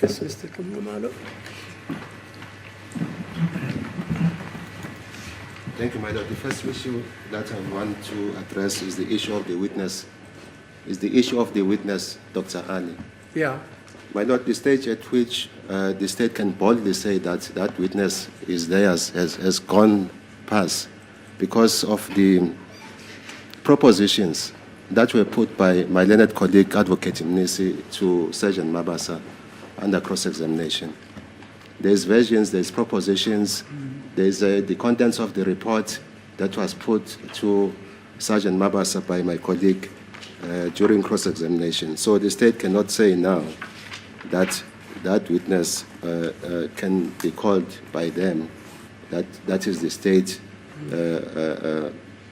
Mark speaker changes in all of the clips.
Speaker 1: Yes, Mr. Nxumalo.
Speaker 2: Thank you, my lord. The first issue that I want to address is the issue of the witness. Dr. Ali.
Speaker 1: Yeah.
Speaker 2: My lord, the stage at which the state can boldly say that that witness is theirs has gone past because of the propositions that were put by my learned colleague, Advocate Mnisi, to Sergeant Mabasa under cross-examination. There's versions, there's propositions, there's the contents of the report that was put to Sergeant Mabasa by my colleague during cross-examination. So the state cannot say now that that witness can be called by them. That is the state,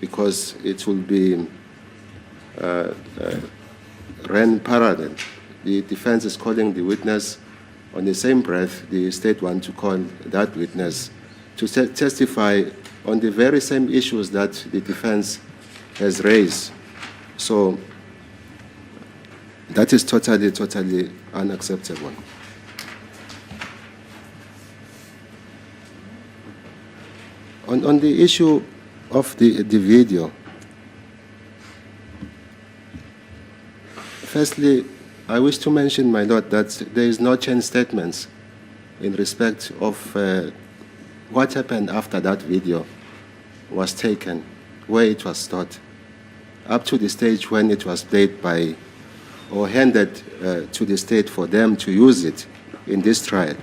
Speaker 2: because it will be ran parallel. The defense is calling the witness. On the same breath, the state wants to call that witness to testify on the very same issues that the defense has raised. So that is totally unacceptable. On the issue of the video, firstly, I wish to mention, my lord, that there is no change statements in respect of what happened after that video was taken, where it was stored, up to the stage when it was played by or handed to the state for them to use it in this trial.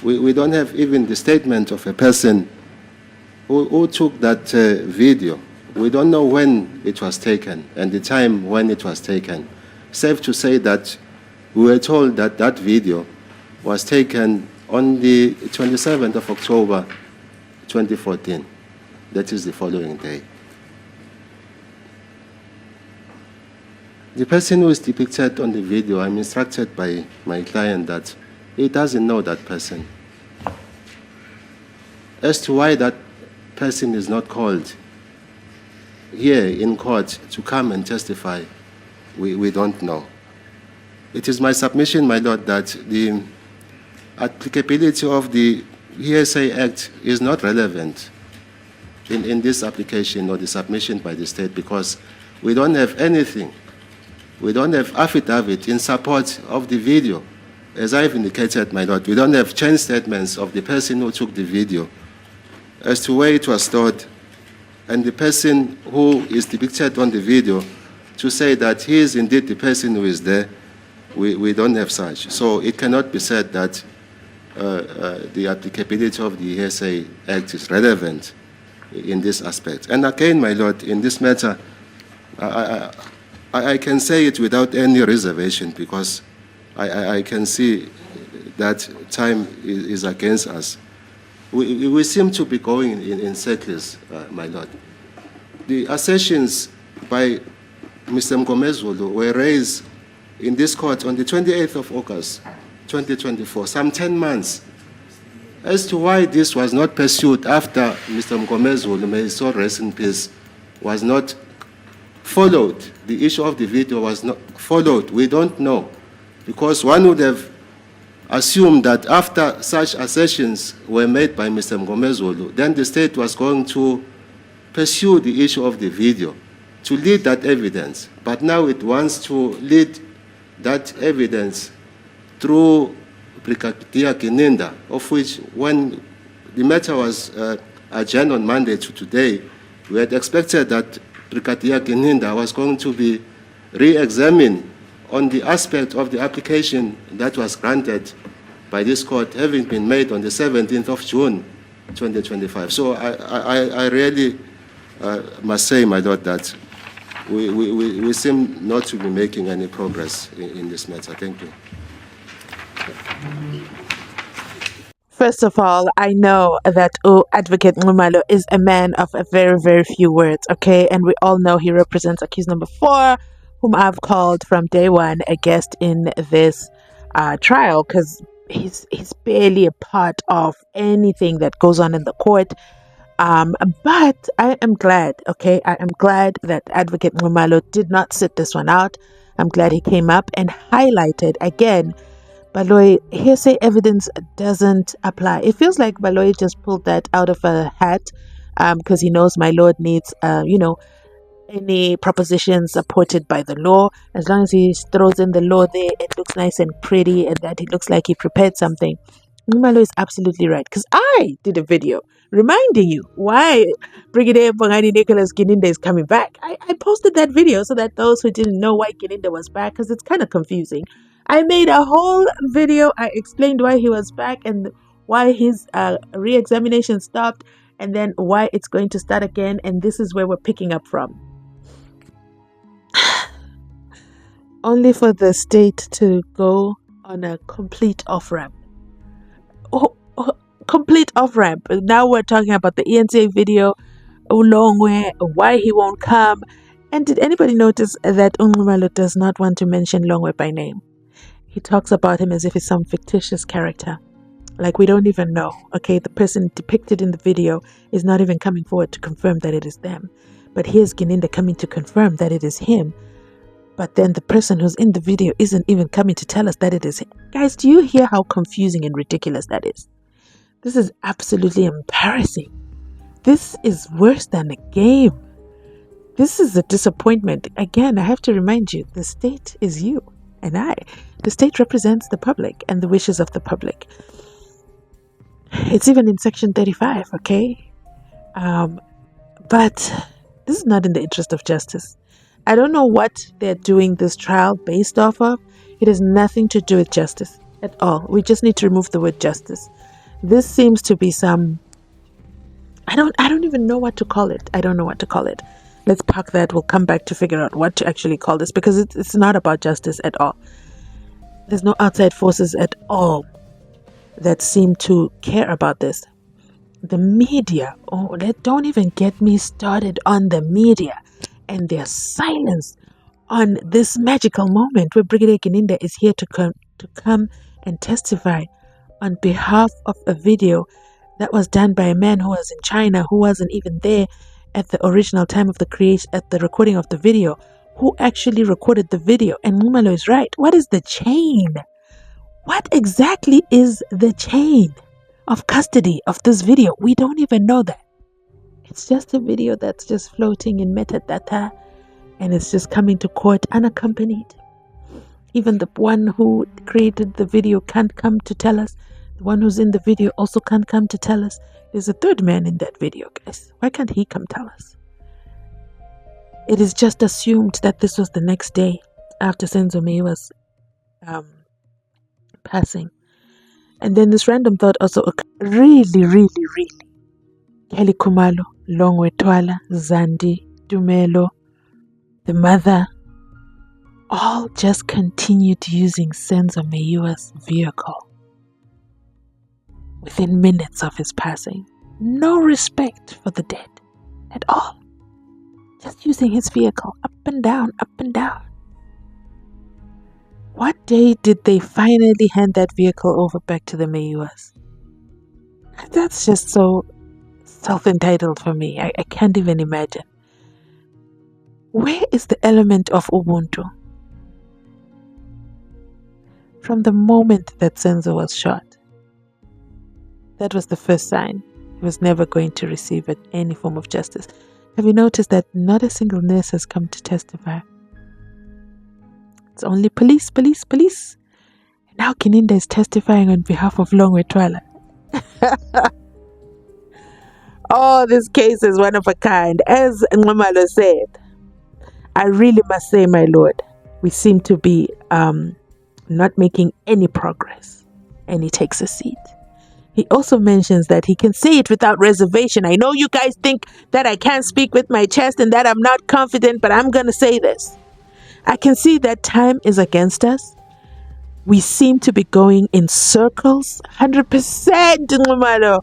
Speaker 2: We don't have even the statement of a person who took that video. We don't know when it was taken and the time when it was taken. Safe to say that we were told that that video was taken on the 27th of October, 2014. That is the following day. The person who is depicted on the video, I'm instructed by my client that he doesn't know that person. As to why that person is not called here in court to come and testify, we don't know. It is my submission, my lord, that the applicability of the Hearsay Act is not relevant in this application or the submission by the state, because we don't have anything. We don't have affidavit in support of the video. As I've indicated, my lord, we don't have change statements of the person who took the video as to where it was stored, and the person who is depicted on the video to say that he is indeed the person who is there. We don't have such. So it cannot be said that the applicability of the Hearsay Act is relevant in this aspect. And again, my lord, in this matter, I can say it without any reservation, because I can see that time is against us. We seem to be going in circles, my lord. The assertions by Mr. Mngomezulu were raised in this court on the 28th of August, 2024, some 10 months, as to why this was not pursued after Mr. Mngomezulu, may his soul rest in peace, was not followed. The issue of the video was not followed. We don't know, because one would have assumed that after such assertions were made by Mr. Mngomezulu, then the state was going to pursue the issue of the video to lead that evidence. But now it wants to lead that evidence through Brigadier Kininda, of which when the matter was adjourned on Monday to today, we had expected that Brigadier Kininda was going to be re-examined on the aspect of the application that was granted by this court, having been made on the 17th of June, 2025. So I really must say, my lord, that we seem not to be making any progress in this matter. Thank you.
Speaker 3: First of all, I know that Advocate Nxumalo is a man of a very, very few words, okay? And we all know he represents accused number 4, whom I've called from day one a guest in this trial, because he's barely a part of anything that goes on in the court. But I am glad, okay? I am glad that Advocate Nxumalo did not sit this one out. I'm glad he came up and highlighted again Baloy, hearsay evidence doesn't apply. It feels like Baloy just pulled that out of a hat because he knows my lord needs, any proposition supported by the law. As long as he throws in the law there, it looks nice and pretty and that it looks like he prepared something. Nxumalo is absolutely right because I did a video reminding you why Brigadier Bongani Nicholas Gininda is coming back. I posted that video so that those who didn't know why Gininda was back, because it's kind of confusing. I made a whole video. I explained why he was back and why his re-examination stopped and then why it's going to start again. And this is where we're picking up from. Only for the state to go on a complete off-ramp. Complete off-ramp. Now we're talking about the ENCA video, Ulongwe, why he won't come. And did anybody notice that Nxumalo does not want to mention Longwe by name? He talks about him as if he's some fictitious character. Like we don't even know. Okay, the person depicted in the video is not even coming forward to confirm that it is them. But here's Gininda coming to confirm that it is him. But then the person who's in the video isn't even coming to tell us that it is him. Guys, do you hear how confusing and ridiculous that is? This is absolutely embarrassing. This is worse than a game. This is a disappointment. Again, I have to remind you, the state is you and I. The state represents the public and the wishes of the public. It's even in section 35, okay? But this is not in the interest of justice. I don't know what they're doing this trial based off of. It has nothing to do with justice at all. We just need to remove the word justice. This seems to be some... I don't even know what to call it. I don't know what to call it. Let's park that. We'll come back to figure out what to actually call this because it's not about justice at all. There's no outside forces at all that seem to care about this. The media, don't even get me started on the media and their silence on this magical moment where Brigadier Gininda is here to come and testify on behalf of a video that was done by a man who was in China, who wasn't even there at the original time of the creation, at the recording of the video, who actually recorded the video. And Nxumalo is right. What is the chain? What exactly is the chain of custody of this video? We don't even know that. It's just a video that's just floating in metadata and it's just coming to court unaccompanied. Even the one who created the video can't come to tell us. The one who's in the video also can't come to tell us. There's a third man in that video, guys. Why can't he come tell us? It is just assumed that this was the next day after SENZO MEYIWA's passing. And then this random thought also occurred. Really. Kelly Khumalo, Longwe Twala, Zandi, Dumelo, the mother, all just continued using SENZO MEYIWA's vehicle within minutes of his passing. No respect for the dead at all. Just using his vehicle up and down. What day did they finally hand that vehicle over back to the MEYIWAs? That's just so self-entitled for me. I can't even imagine. Where is the element of Ubuntu? From the moment that SENZO was shot, that was the first sign he was never going to receive any form of justice. Have you noticed that not a single nurse has come to testify? It's only police. Now Gininda is testifying on behalf of Longwe Twala. Oh, this case is one of a kind. As Nxumalo said, I really must say, my lord, we seem to be not making any progress. And he takes a seat. He also mentions that he can say it without reservation. I know you guys think that I can't speak with my chest and that I'm not confident, but I'm going to say this. I can see that time is against us. We seem to be going in circles. 100% Nxumalo.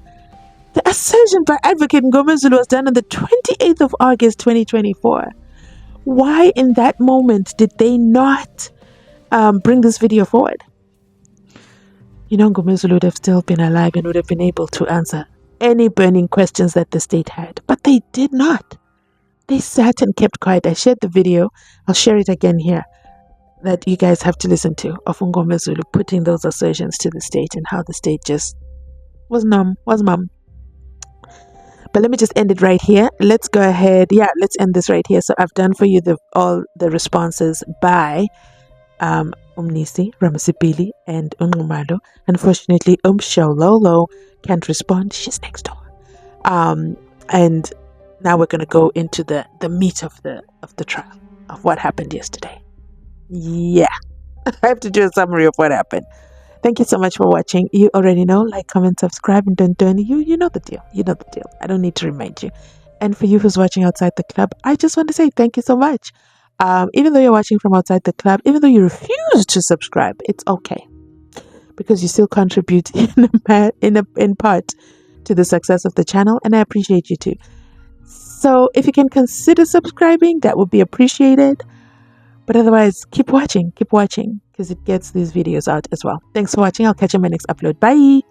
Speaker 3: The assertion by Advocate Ngomezulu was done on the 28th of August 2024. Why in that moment did they not bring this video forward? You know, Ngomezulu would have still been alive and would have been able to answer any burning questions that the state had. But they did not. They sat and kept quiet. I shared the video. I'll share it again here. that you guys have to listen to of Ngoma Zulu putting those assertions to the state and how the state just was mum. But let me just end it right here. Let's go ahead. Yeah, let's end this right here. So I've done for you all the responses by Umnisi, Ramasipili, and Nxumalo. Unfortunately, Shololo can't respond. She's next door. And now we're gonna go into the meat of the trial, of what happened yesterday. Yeah. I have to do a summary of what happened. Thank you so much for watching. You already know, like, comment, subscribe, and don't you know the deal. You know the deal. I don't need to remind you. And for you who's watching outside the club, I just want to say thank you so much. Even though you're watching from outside the club, even though you refuse to subscribe, it's okay, because you still contribute in part to the success of the channel, and I appreciate you too. So if you can consider subscribing, that would be appreciated. But otherwise, keep watching, because it gets these videos out as well. Thanks for watching. I'll catch you in my next upload. Bye.